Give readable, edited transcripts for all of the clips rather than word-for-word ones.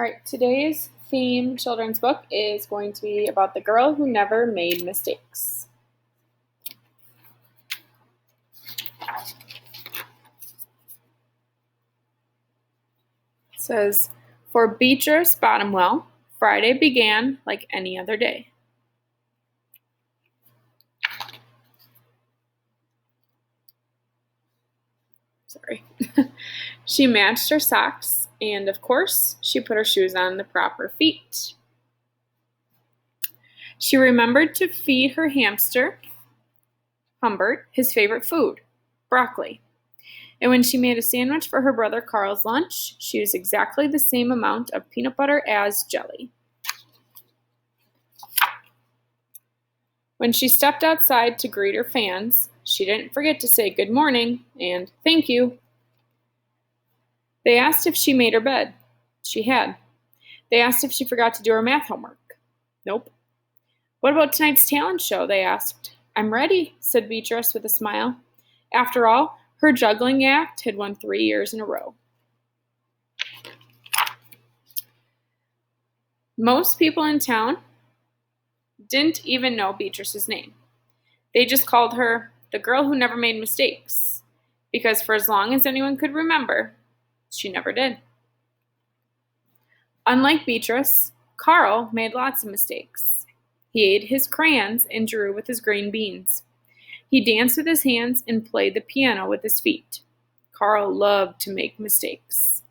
All right, today's theme children's book is going to be about the girl who never made mistakes. It says, for Beatrice Bottomwell, Friday began like any other day. She matched her socks, and of course, she put her shoes on the proper feet. She remembered to feed her hamster, Humbert, his favorite food, broccoli. And when she made a sandwich for her brother Carl's lunch, she used exactly the same amount of peanut butter as jelly. When she stepped outside to greet her fans, she didn't forget to say good morning and thank you. They asked if she made her bed. She had. They asked if she forgot to do her math homework. Nope. What about tonight's talent show? They asked. I'm ready, said Beatrice with a smile. After all, her juggling act had won 3 years in a row. Most people in town didn't even know Beatrice's name. They just called her the girl who never made mistakes, because for as long as anyone could remember, she never did. Unlike Beatrice, Carl made lots of mistakes. He ate his crayons and drew with his green beans. He danced with his hands and played the piano with his feet. Carl loved to make mistakes.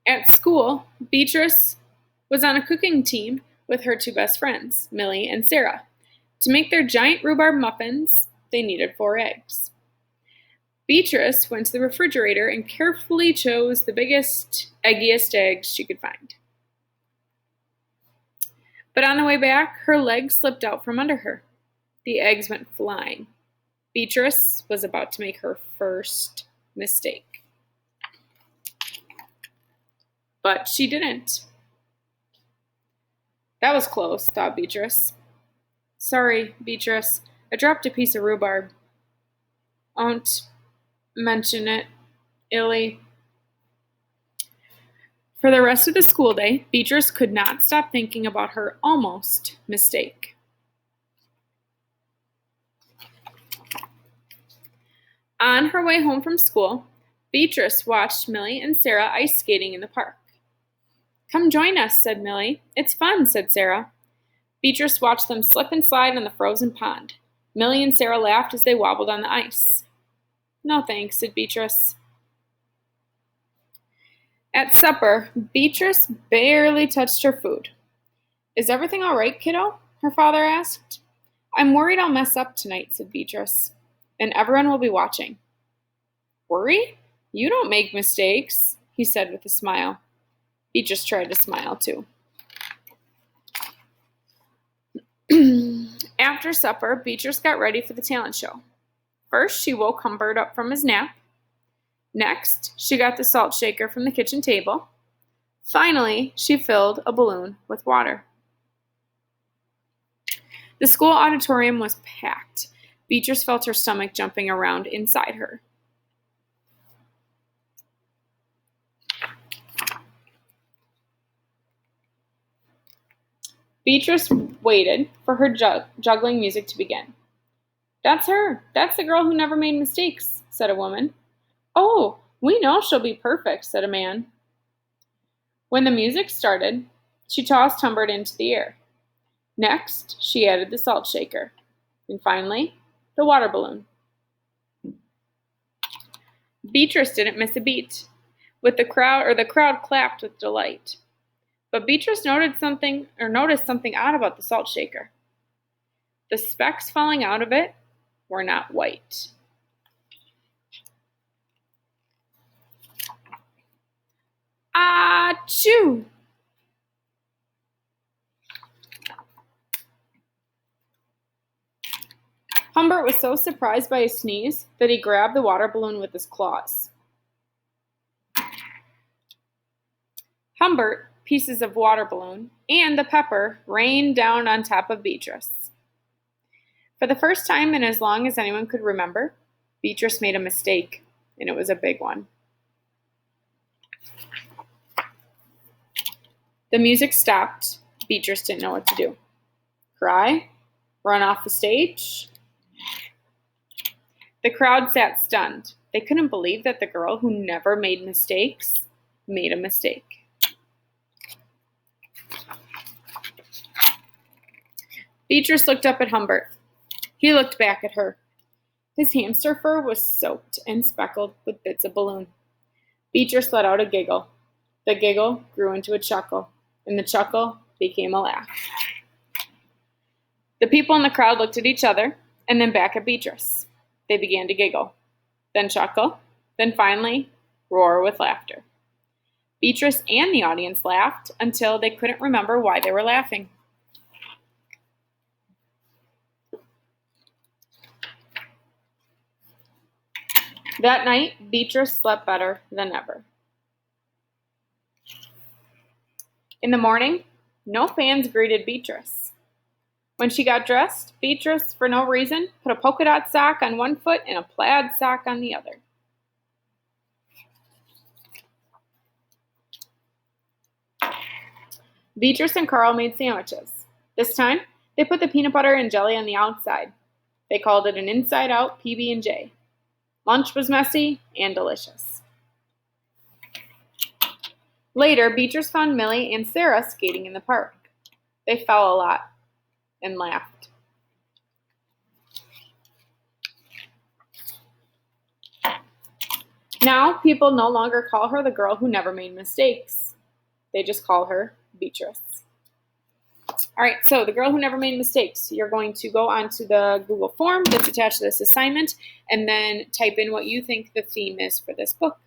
At school, Beatrice was on a cooking team with her two best friends, Millie and Sarah. To make their giant rhubarb muffins, they needed 4 eggs. Beatrice went to the refrigerator and carefully chose the biggest, eggiest eggs she could find. But on the way back, her legs slipped out from under her. The eggs went flying. Beatrice was about to make her first mistake. But she didn't. That was close, thought Beatrice. Sorry, Beatrice, I dropped a piece of rhubarb. Won't mention it, Illy. For the rest of the school day, Beatrice could not stop thinking about her almost mistake. On her way home from school, Beatrice watched Millie and Sarah ice skating in the park. Come join us, said Millie. It's fun, said Sarah. Beatrice watched them slip and slide on the frozen pond. Millie and Sarah laughed as they wobbled on the ice. No thanks, said Beatrice. At supper, Beatrice barely touched her food. Is everything all right, kiddo? Her father asked. I'm worried I'll mess up tonight, said Beatrice, and everyone will be watching. Worry? You don't make mistakes, he said with a smile. Beatrice tried to smile too. After supper, Beatrice got ready for the talent show. First, she woke Humbert up from his nap. Next, she got the salt shaker from the kitchen table. Finally, she filled a balloon with water. The school auditorium was packed. Beatrice felt her stomach jumping around inside her. Beatrice waited for her juggling music to begin. That's her. That's the girl who never made mistakes, said a woman. Oh, we know she'll be perfect, said a man. When the music started, she tossed Humbert into the air. Next, she added the salt shaker. And finally, the water balloon. Beatrice didn't miss a beat. The crowd clapped with delight. But Beatrice noticed something odd about the salt shaker. The specks falling out of it were not white. Achoo! Humbert was so surprised by his sneeze that he grabbed the water balloon with his claws. Humbert, pieces of water balloon, and the pepper rained down on top of Beatrice. For the first time in as long as anyone could remember, Beatrice made a mistake, and it was a big one. The music stopped. Beatrice didn't know what to do. Cry? Run off the stage? The crowd sat stunned. They couldn't believe that the girl who never made mistakes made a mistake. Beatrice looked up at Humbert. He looked back at her. His hamster fur was soaked and speckled with bits of balloon. Beatrice let out a giggle. The giggle grew into a chuckle, and the chuckle became a laugh. The people in the crowd looked at each other, and then back at Beatrice. They began to giggle, then chuckle, then finally roar with laughter. Beatrice and the audience laughed until they couldn't remember why they were laughing. That night, Beatrice slept better than ever. In the morning, no fans greeted Beatrice. When she got dressed, Beatrice, for no reason, put a polka dot sock on one foot and a plaid sock on the other. Beatrice and Carl made sandwiches. This time, they put the peanut butter and jelly on the outside. They called it an inside-out PB&J. Lunch was messy and delicious. Later, Beatrice found Millie and Sarah skating in the park. They fell a lot and laughed. Now, people no longer call her the girl who never made mistakes. They just call her Beatrice. All right, so the girl who never made mistakes. You're going to go onto the Google form that's attached to this assignment and then type in what you think the theme is for this book.